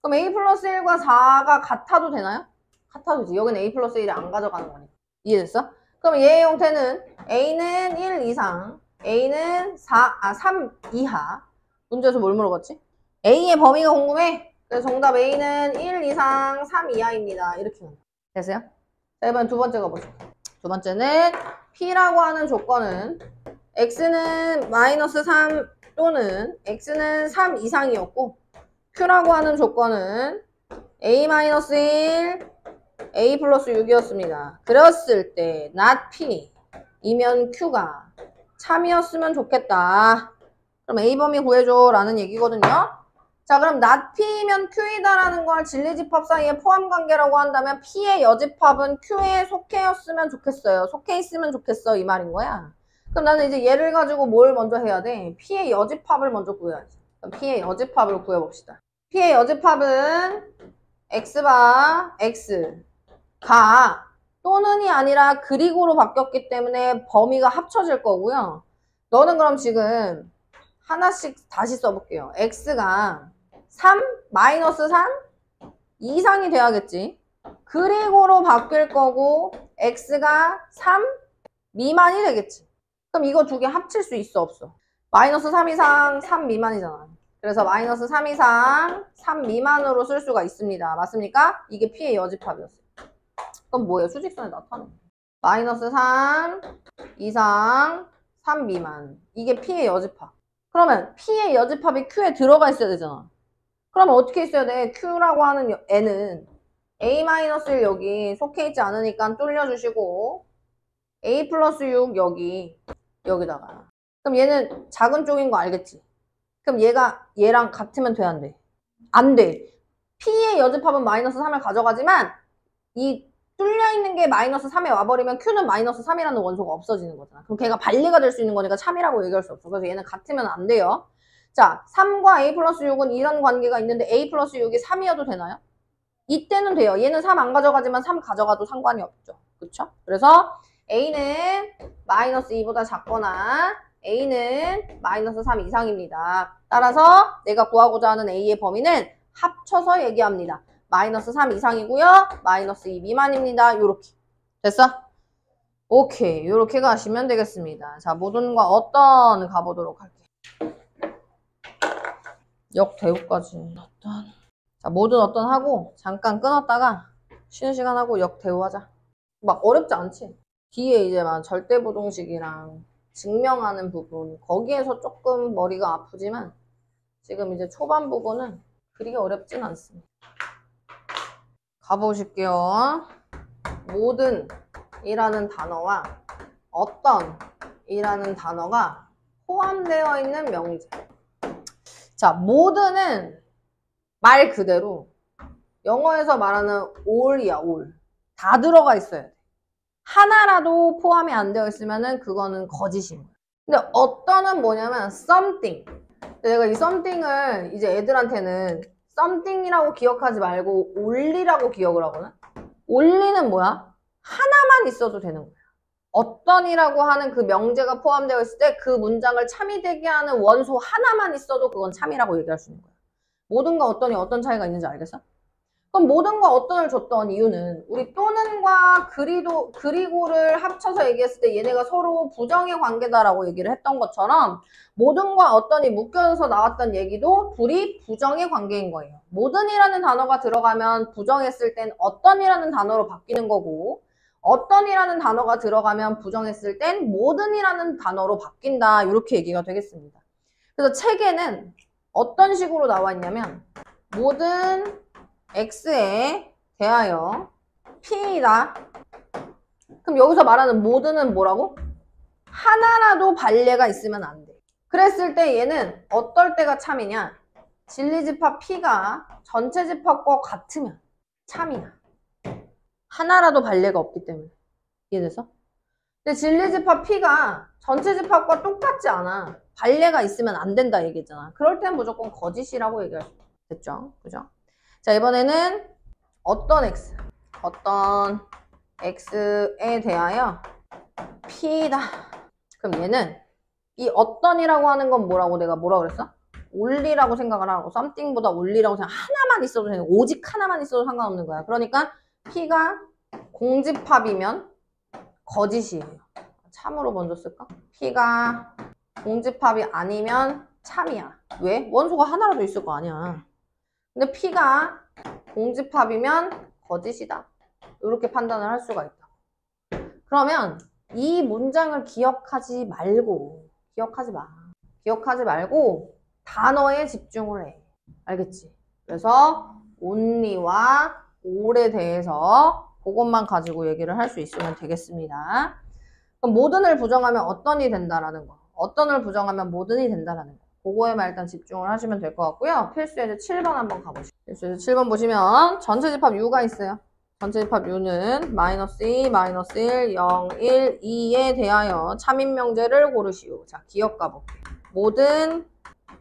그럼 A 플러스 1과 4가 같아도 되나요? 같아도 되지. 여기는 A 플러스 1을 안 가져가는 거니까. 이해됐어? 그럼 얘의 형태는 A는 1 이상, A는 3 이하. 문제에서 뭘 물어봤지? A의 범위가 궁금해? 그래서 정답 A는 1 이상 3 이하입니다. 이렇게 하면 됐어요? 자, 이번 두 번째 가보죠. 두 번째는 P라고 하는 조건은 X는 마이너스 3 또는 X는 3 이상이었고 Q라고 하는 조건은 A-1, A 플러스 6이었습니다. 그랬을 때 not P이면 Q가 참이었으면 좋겠다. 그럼 A 범위 구해줘 라는 얘기거든요. 자, 그럼 not P이면 Q이다 라는 걸 진리집합 사이의 포함관계라고 한다면 P의 여집합은 Q에 속해였으면 좋겠어요. 속해 있으면 좋겠어 이 말인 거야. 그럼 나는 이제 얘를 가지고 뭘 먼저 해야 돼? P의 여집합을 먼저 구해야지. 그럼 P의 여집합을 구해봅시다. P의 여집합은 X바 X가 또는이 아니라 그리고로 바뀌었기 때문에 범위가 합쳐질 거고요. 너는 그럼 지금 하나씩 다시 써볼게요. X가 3, 마이너스 3 이상이 돼야겠지. 그리고로 바뀔 거고 X가 3 미만이 되겠지. 그럼 이거 두 개 합칠 수 있어 없어? 마이너스 3 이상 3 미만이잖아. 그래서 마이너스 3 이상 3 미만으로 쓸 수가 있습니다. 맞습니까? 이게 P의 여집합이었어요. 그럼 뭐예요? 수직선에 나타내. 마이너스 3 이상 3 미만. 이게 P의 여집합. 그러면 P의 여집합이 Q에 들어가 있어야 되잖아. 그러면 어떻게 있어야 돼? Q라고 하는 N은 A-1 여기 속해 있지 않으니까 뚫려주시고 A 플러스 6 여기다가. 그럼 얘는 작은 쪽인 거 알겠지? 그럼 얘가 얘랑 같으면 돼, 안 돼? 안 돼. P의 여집합은 마이너스 3을 가져가지만 이 뚫려있는 게 마이너스 3에 와버리면 Q는 마이너스 3이라는 원소가 없어지는 거잖아. 그럼 걔가 반리가 될 수 있는 거니까 참이라고 얘기할 수 없어. 그래서 얘는 같으면 안 돼요. 자, 3과 A 플러스 6은 이런 관계가 있는데 A 플러스 6이 3이어도 되나요? 이때는 돼요. 얘는 3 안 가져가지만 3 가져가도 상관이 없죠. 그쵸? 그래서 A는 마이너스 2보다 작거나 A는 마이너스 3 이상입니다. 따라서 내가 구하고자 하는 A의 범위는 합쳐서 얘기합니다. 마이너스 3 이상이고요. 마이너스 2 미만입니다. 요렇게. 됐어? 오케이. 이렇게 가시면 되겠습니다. 자, 모든과 어떤 가보도록 할게요. 역대우까지. 어떤. 자, 모든 어떤 하고 잠깐 끊었다가 쉬는 시간 하고 역대우 하자. 막 어렵지 않지? 뒤에 이제 막 절대부동식이랑 증명하는 부분 거기에서 조금 머리가 아프지만 지금 이제 초반 부분은 그리 어렵진 않습니다. 가보실게요. 모든 이라는 단어와 어떤 이라는 단어가 포함되어 있는 명제. 자, 모든은 말 그대로 영어에서 말하는 all이야, all. 다 들어가 있어야 돼. 하나라도 포함이 안 되어 있으면은 그거는 거짓인 거야. 근데 어떤은 뭐냐면 something. 내가 이 something을 이제 애들한테는 something이라고 기억하지 말고 only라고 기억을 하거든. only는 뭐야? 하나만 있어도 되는 거야. 어떤이라고 하는 그 명제가 포함되어 있을 때 그 문장을 참이 되게 하는 원소 하나만 있어도 그건 참이라고 얘기할 수 있는 거야. 모든과 어떤이 어떤 차이가 있는지 알겠어? 그럼 모든과 어떤을 줬던 이유는 우리 또는과 그리고를 합쳐서 얘기했을 때 얘네가 서로 부정의 관계다라고 얘기를 했던 것처럼 모든과 어떤이 묶여서 나왔던 얘기도 둘이 부정의 관계인 거예요. 모든이라는 단어가 들어가면 부정했을 땐 어떤이라는 단어로 바뀌는 거고 어떤이라는 단어가 들어가면 부정했을 땐 모든이라는 단어로 바뀐다. 이렇게 얘기가 되겠습니다. 그래서 책에는 어떤 식으로 나와 있냐면 모든 x에 대하여 p이다. 그럼 여기서 말하는 모든은 뭐라고? 하나라도 반례가 있으면 안 돼. 그랬을 때 얘는 어떨 때가 참이냐? 진리집합 p가 전체 집합과 같으면 참이야. 하나라도 반례가 없기 때문에. 이해됐어? 근데 진리집합 p가 전체 집합과 똑같지 않아. 반례가 있으면 안 된다 얘기했잖아. 그럴 땐 무조건 거짓이라고 얘기할 수 있어. 됐죠? 그죠? 자, 이번에는 어떤 x에 대하여 p다. 그럼 얘는 이 어떤이라고 하는 건 뭐라고 내가 뭐라고 그랬어? only라고 생각을 하고 something보다 only라고 생각. 하나만 있어도 되는 거야. 오직 하나만 있어도 상관없는 거야. 그러니까 p가 공집합이면 거짓이에요. 참으로 먼저 쓸까? p가 공집합이 아니면 참이야. 왜? 원소가 하나라도 있을 거 아니야. 근데 p가 공집합이면 거짓이다. 이렇게 판단을 할 수가 있다. 그러면 이 문장을 기억하지 말고 단어에 집중을 해. 알겠지? 그래서 only와 all에 대해서 그것만 가지고 얘기를 할 수 있으면 되겠습니다. 그럼 모든을 부정하면 어떤이 된다라는 거. 어떤을 부정하면 모든이 된다라는 거. 그거에만 일단 집중을 하시면 될 것 같고요. 필수예제 7번 한번 가보시죠. 필수예제 7번 보시면 전체 집합 U가 있어요. 전체 집합 U는 -2, -1, 0, 1, 2에 대하여 참인 명제를 고르시오. 자, 기억 가볼게요. 모든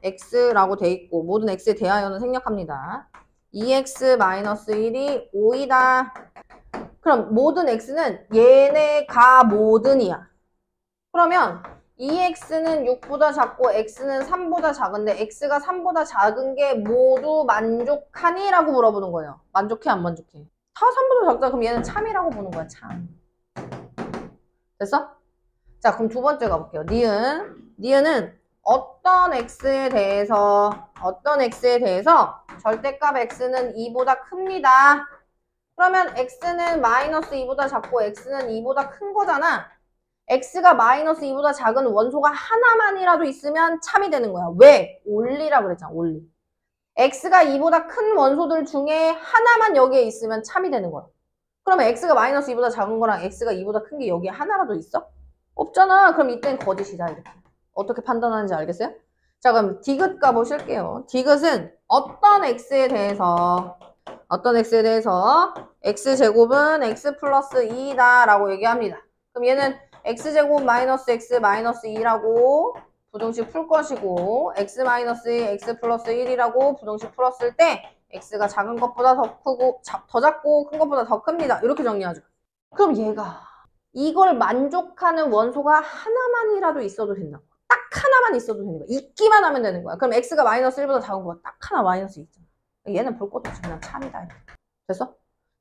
X라고 돼 있고 모든 X에 대하여는 생략합니다. 2X-1이 5이다. 그럼 모든 X는 얘네가 모든이야. 그러면 2x는 6보다 작고 x는 3보다 작은데 x가 3보다 작은 게 모두 만족하니? 라고 물어보는 거예요. 만족해 안 만족해? 다 3보다 작다. 그럼 얘는 참이라고 보는 거야. 참. 됐어? 자, 그럼 두 번째 가볼게요. 니은은 어떤 x에 대해서 절대값 x는 2보다 큽니다. 그러면 x는 -2보다 작고 x는 2보다 큰 거잖아. x가 -2보다 작은 원소가 하나만이라도 있으면 참이 되는 거야. 왜? only라고 그랬잖아. only. x가 2보다 큰 원소들 중에 하나만 여기에 있으면 참이 되는 거야. 그러면 x가 -2보다 작은 거랑 x가 2보다 큰 게 여기에 하나라도 있어? 없잖아. 그럼 이땐 거짓이다. 이렇게. 어떻게 판단하는지 알겠어요? 자, 그럼 디귿 가보실게요. 디귿은 어떤 x에 대해서 x제곱은 x 플러스 2다 라고 얘기합니다. 그럼 얘는 x제곱 -x -2라고 부등식 풀 것이고 x -2 x 플러스 1이라고 부등식 풀었을 때 x가 작은 것보다 더 작고 큰 것보다 더 큽니다. 이렇게 정리하죠. 그럼 얘가 이걸 만족하는 원소가 하나만이라도 있어도 된다고. 딱 하나만 있어도 되는 거야. 있기만 하면 되는 거야. 그럼 x가 -1보다 작은 거가 딱 하나 -2 있잖아. 얘는 볼 것도 없이 그냥 참이다. 됐어?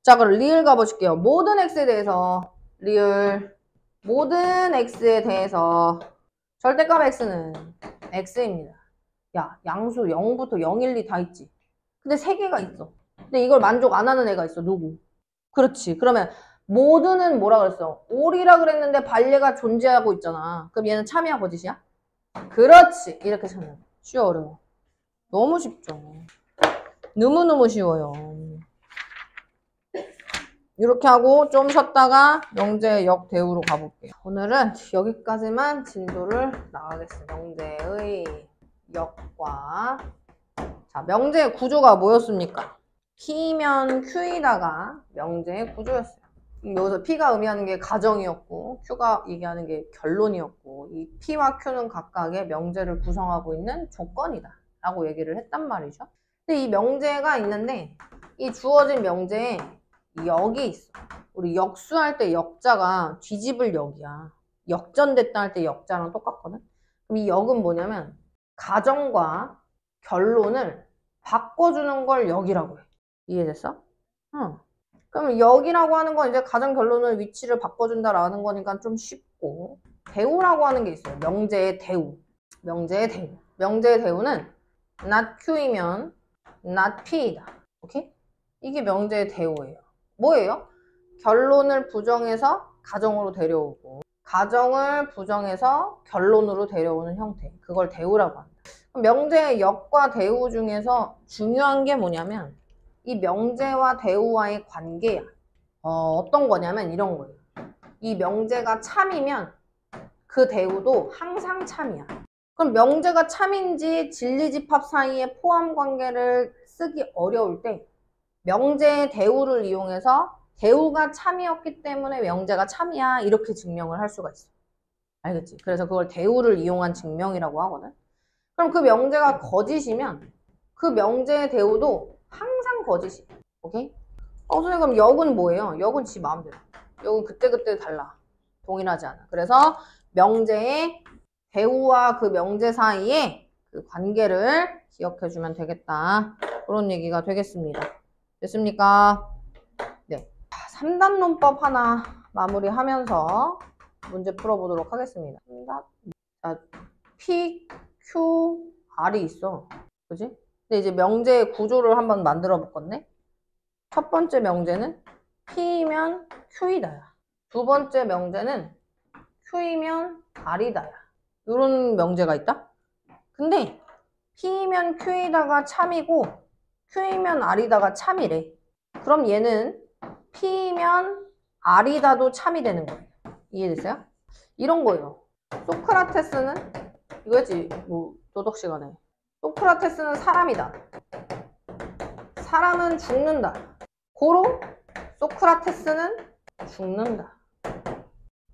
자, 그럼 리을 가보실게요. 모든 x에 대해서 리을 모든 x에 대해서 절대값 x는 x입니다. 야, 양수 0부터 0, 1, 2 다 있지. 근데 3개가 있어. 근데 이걸 만족 안 하는 애가 있어. 누구? 그렇지. 그러면 모두는 뭐라 그랬어? 올이라 그랬는데 반례가 존재하고 있잖아. 그럼 얘는 참이야, 거짓이야? 그렇지. 이렇게 찾는 거야. 쉬워, 어려워? 너무 쉽죠. 너무너무 쉬워요. 이렇게 하고 좀 쉬었다가 명제 역대우로 가볼게요. 오늘은 여기까지만 진도를 나가겠습니다. 명제의 역과 자, 명제의 구조가 뭐였습니까? P면 Q이다가 명제의 구조였어요. 여기서 P가 의미하는 게 가정이었고 Q가 얘기하는 게 결론이었고 이 P와 Q는 각각의 명제를 구성하고 있는 조건이다 라고 얘기를 했단 말이죠. 근데 이 명제가 있는데 이 주어진 명제에 역이 있어. 우리 역수할 때 역자가 뒤집을 역이야. 역전됐다 할 때 역자랑 똑같거든. 그럼 이 역은 뭐냐면 가정과 결론을 바꿔주는 걸 역이라고 해. 이해됐어? 응. 그럼 역이라고 하는 건 이제 가정 결론을 위치를 바꿔준다라는 거니까 좀 쉽고 대우라고 하는 게 있어요. 명제의 대우. 명제의 대우. 명제의 대우는 not Q이면 not P이다. 오케이? 이게 명제의 대우예요. 뭐예요? 결론을 부정해서 가정으로 데려오고 가정을 부정해서 결론으로 데려오는 형태. 그걸 대우라고 합니다. 명제의 역과 대우 중에서 중요한 게 뭐냐면 이 명제와 대우와의 관계야. 어떤 거냐면 이런 거예요. 이 명제가 참이면 그 대우도 항상 참이야. 그럼 명제가 참인지 진리집합 사이의 포함 관계를 쓰기 어려울 때 명제의 대우를 이용해서 대우가 참이었기 때문에 명제가 참이야 이렇게 증명을 할 수가 있어. 알겠지? 그래서 그걸 대우를 이용한 증명이라고 하거든. 그럼 그 명제가 거짓이면 그 명제의 대우도 항상 거짓이야. 오케이? 선생님 그럼 역은 뭐예요? 역은 지 마음대로. 역은 그때그때 달라. 동일하지 않아. 그래서 명제의 대우와 그 명제 사이에 그 관계를 기억해주면 되겠다. 그런 얘기가 되겠습니다. 됐습니까? 네. 3단 논법 하나 마무리하면서 문제 풀어보도록 하겠습니다. 3단. 자, P, Q, R이 있어. 그지? 근데 이제 명제의 구조를 한번 만들어 볼 건데 첫 번째 명제는 P이면 Q이다야. 두 번째 명제는 Q이면 R이다야. 이런 명제가 있다? 근데 P이면 Q이다가 참이고 Q이면 R이다가 참이래. 그럼 얘는 P이면 R이다도 참이 되는 거예요. 이해됐어요? 이런 거예요. 소크라테스는 이거지 뭐 도덕 시간에 소크라테스는 사람이다. 사람은 죽는다. 고로 소크라테스는 죽는다.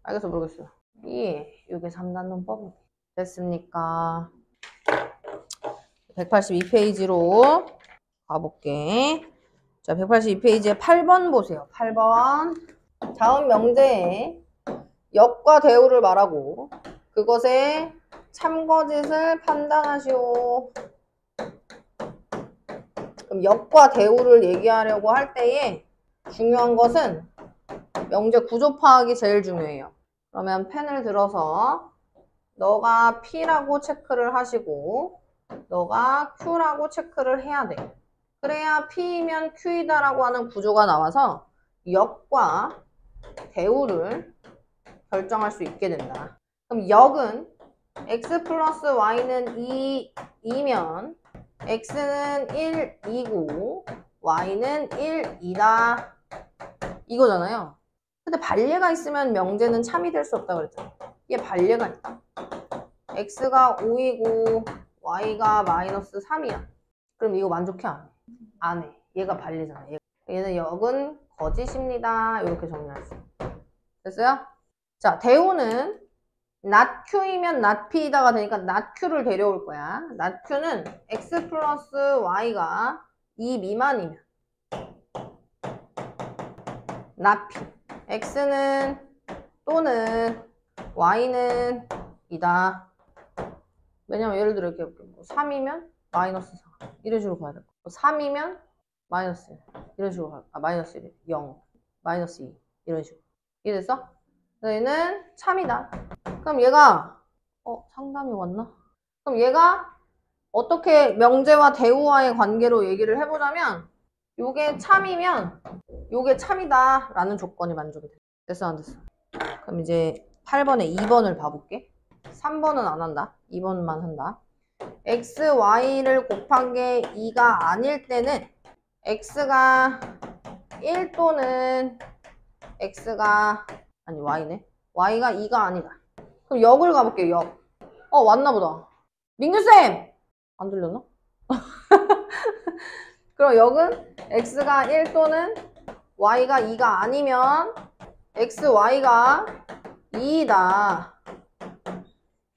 알겠어 모르겠어요. 예, 이게 3단 논법입니다. 됐습니까? 182페이지로 가볼게. 자, 182페이지에 8번 보세요. 8번. 다음 명제에 역과 대우를 말하고 그것의 참거짓을 판단하시오. 그럼 역과 대우를 얘기하려고 할 때에 중요한 것은 명제 구조 파악이 제일 중요해요. 그러면 펜을 들어서 너가 P라고 체크를 하시고 너가 Q라고 체크를 해야 돼. 그래야 P이면 Q이다라고 하는 구조가 나와서 역과 대우를 결정할 수 있게 된다. 그럼 역은 x 플러스 y는 2이면 x는 1, 2고 y는 1, 2다. 이거잖아요. 근데 반례가 있으면 명제는 참이 될 수 없다 그랬잖아. 얘 반례가 있다. x가 5이고 y가 마이너스 3이야. 그럼 이거 만족해 안 해? 안 해. 얘가 반례잖아. 얘는 역은 거짓입니다. 이렇게 정리할 수 있어. 됐어요? 자, 대우는 not q이면 not p이다가 되니까 not q를 데려올 거야. not q는 x 플러스 y가 2 미만이면 not p. x는 또는 y는 이다. 왜냐면 예를 들어 이렇게 3이면 마이너스 4 이런 식으로 가야 될 거야. 3이면 마이너스 1 이런 식으로 가야 돼. 마이너스 1 0 마이너스 2 이런 식으로. 이해됐어? 얘는 참이다. 그럼 얘가 상담이 왔나? 그럼 얘가 어떻게 명제와 대우와의 관계로 얘기를 해보자면 요게 참이면 요게 참이다 라는 조건이 만족이 돼. 됐어 안 됐어? 그럼 이제 8번에 2번을 봐볼게. 3번은 안 한다. 2번만 한다. x, y를 곱한 게 2가 아닐 때는 x가 1 또는 x가 아니 y네. y가 2가 아니다. 그럼 역을 가볼게요. 역. 왔나 보다. 민규쌤! 안 들렸나? 그럼 역은 x가 1 또는 y가 2가 아니면 x, y가 2다.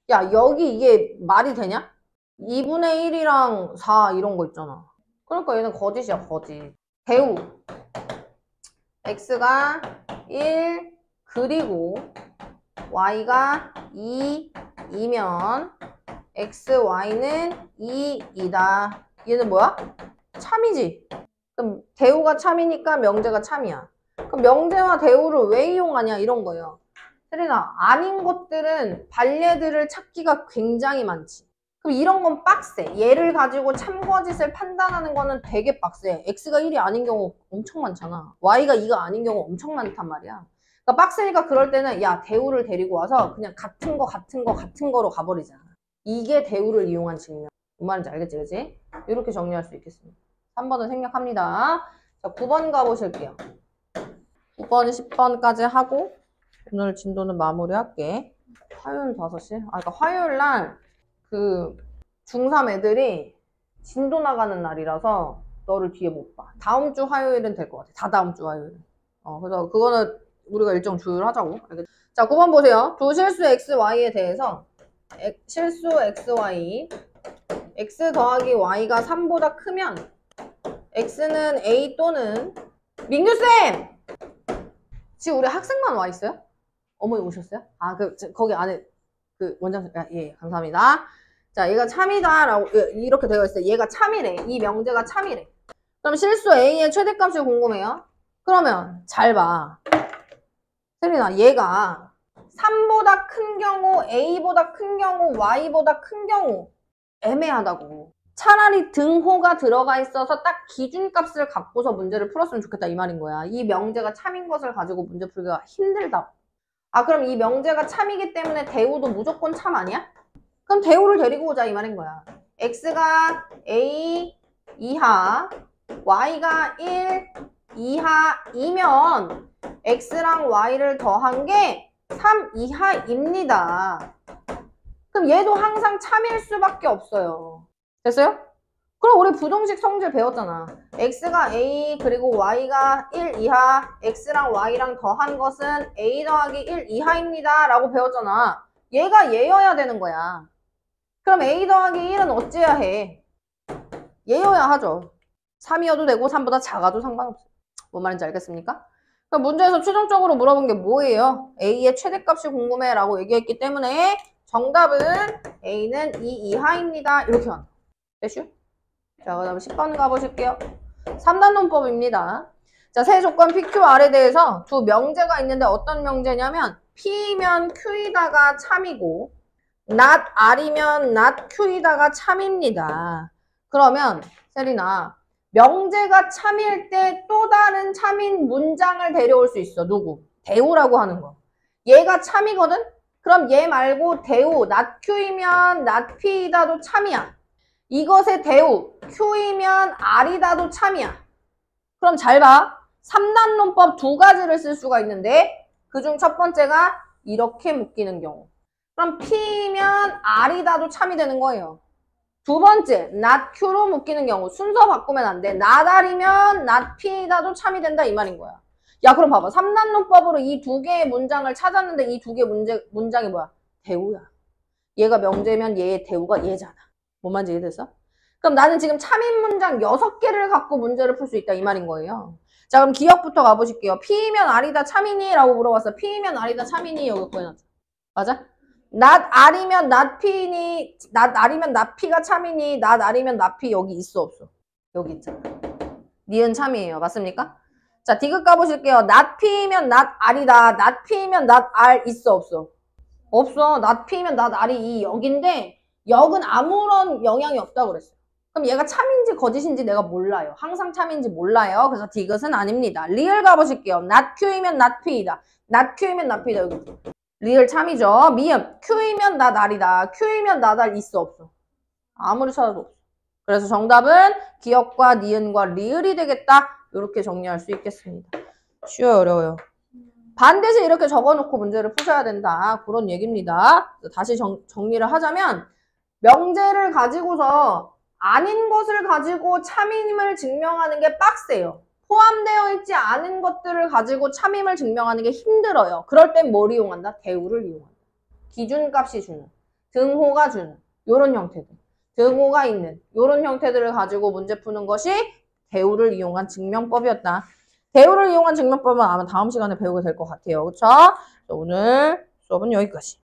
야, 여기 이게 말이 되냐? 2분의 1이랑 4 이런 거 있잖아. 그러니까 얘는 거짓이야, 거짓. 대우. x가 1 그리고 y가 2이면 x, y는 2이다. 얘는 뭐야? 참이지. 그럼 대우가 참이니까 명제가 참이야. 그럼 명제와 대우를 왜 이용하냐 이런 거예요. 세린아, 아닌 것들은 발례들을 찾기가 굉장히 많지. 그럼 이런 건 빡세. 얘를 가지고 참거짓을 판단하는 거는 되게 빡세. x가 1이 아닌 경우 엄청 많잖아. y가 2가 아닌 경우 엄청 많단 말이야. 그러니까 빡세니까 그럴 때는 야, 대우를 데리고 와서 그냥 같은 거로 가버리자. 이게 대우를 이용한 측면. 뭔 말인지 알겠지, 그치? 이렇게 정리할 수 있겠습니다. 3번은 생략합니다. 자, 9번 가보실게요. 9번, 10번까지 하고 오늘 진도는 마무리할게. 화요일 5시? 그러니까 화요일 날 그 중3 애들이 진도 나가는 날이라서 너를 뒤에 못 봐. 다음 주 화요일은 될 것 같아. 다 다음 주 화요일은. 그래서 그거는 우리가 일정 조율하자고. 알겠지? 자, 9번 보세요. 두 실수 x, y에 대해서 실수 x, y x 더하기 y가 3보다 크면 x는 a 또는 민규쌤! 지금 우리 학생만 와 있어요? 어머니 오셨어요? 거기 안에 원장님, 예, 감사합니다. 자, 얘가 참이다라고 이렇게 되어 있어요. 얘가 참이래. 이 명제가 참이래. 그럼 실수 a의 최대값이 궁금해요. 그러면 잘 봐. 세린아, 얘가 3보다 큰 경우, a보다 큰 경우, y보다 큰 경우 애매하다고. 차라리 등호가 들어가 있어서 딱 기준값을 갖고서 문제를 풀었으면 좋겠다 이 말인 거야. 이 명제가 참인 것을 가지고 문제 풀기가 힘들다. 그럼 이 명제가 참이기 때문에 대우도 무조건 참 아니야? 그럼 대우를 데리고 오자 이 말인 거야. x가 a 이하, y가 1 이하이면 x랑 y를 더한 게 3 이하입니다. 그럼 얘도 항상 참일 수밖에 없어요. 됐어요? 그럼 우리 부동식 성질 배웠잖아. x가 a 그리고 y가 1 이하, x랑 y랑 더한 것은 a 더하기 1 이하입니다 라고 배웠잖아. 얘가 얘여야 되는 거야. 그럼 a 더하기 1은 어째야 해? 얘여야 하죠. 3이어도 되고 3보다 작아도 상관없어요. 뭔 말인지 알겠습니까? 그럼 문제에서 최종적으로 물어본 게 뭐예요? a의 최대값이 궁금해 라고 얘기했기 때문에 정답은 a는 2 이하입니다. 이렇게 하는 거예요. 됐슈? 자, 그 다음에 10번 가보실게요. 3단 논법입니다. 자, 세 조건 PQR에 대해서 두 명제가 있는데 어떤 명제냐면 P면 Q이다가 참이고 not R이면 not Q이다가 참입니다. 그러면 세린아, 명제가 참일 때 또 다른 참인 문장을 데려올 수 있어. 누구? 대우라고 하는 거. 얘가 참이거든? 그럼 얘 말고 대우, not Q이면 not P이다도 참이야. 이것의 대우, Q이면 R이다도 참이야. 그럼 잘 봐. 3단 논법 두 가지를 쓸 수가 있는데 그중 첫 번째가 이렇게 묶이는 경우. 그럼 P면 R이다도 참이 되는 거예요. 두 번째, not Q로 묶이는 경우. 순서 바꾸면 안 돼. not R이면 not P이다도 참이 된다 이 말인 거야. 야, 그럼 봐봐. 3단 논법으로 이 두 개의 문장을 찾았는데 이 두 개의 문장이 뭐야? 대우야. 얘가 명제면 얘의 대우가 얘잖아. 뭔 말인지 이해됐어? 그럼 나는 지금 참인 문장 6개를 갖고 문제를 풀 수 있다 이 말인 거예요. 자, 그럼 기억부터 가보실게요. P이면 R이다 참이니? 라고 물어봤어. P이면 R이다 참이니? 여기 구해놨죠. 맞아? not R이면 not P니? not R이면 not P가 참이니? not R이면 not P 여기 있어 없어? 여기 있잖아. 니은 참이에요. 맞습니까? 자, 디귿 가보실게요. not P이면 not R이다. not P이면 not R 있어, 없어? 없어. not P이면 not R이 이 역인데 역은 아무런 영향이 없다고 그랬어요. 그럼 얘가 참인지 거짓인지 내가 몰라요. 항상 참인지 몰라요. 그래서 디귿은 아닙니다. 리을 가보실게요. not Q이면 not P이다. not Q이면 not P다. 여기. 리을 참이죠. 미음. Q이면 not R이다. Q이면 not R 있어, 없어? 아무리 찾아도 없어. 그래서 정답은 기역과 니은과 리을이 되겠다. 이렇게 정리할 수 있겠습니다. 쉬워요, 어려워요? 반드시 이렇게 적어놓고 문제를 푸셔야 된다. 그런 얘기입니다. 다시 정리를 하자면 명제를 가지고서 아닌 것을 가지고 참임을 증명하는 게 빡세요. 포함되어 있지 않은 것들을 가지고 참임을 증명하는 게 힘들어요. 그럴 땐 뭘 이용한다? 대우를 이용한다. 기준값이 주는, 등호가 주는 이런 형태들. 등호가 있는 이런 형태들을 가지고 문제 푸는 것이 대우를 이용한 증명법이었다. 대우를 이용한 증명법은 아마 다음 시간에 배우게 될 것 같아요. 그쵸? 오늘 수업은 여기까지.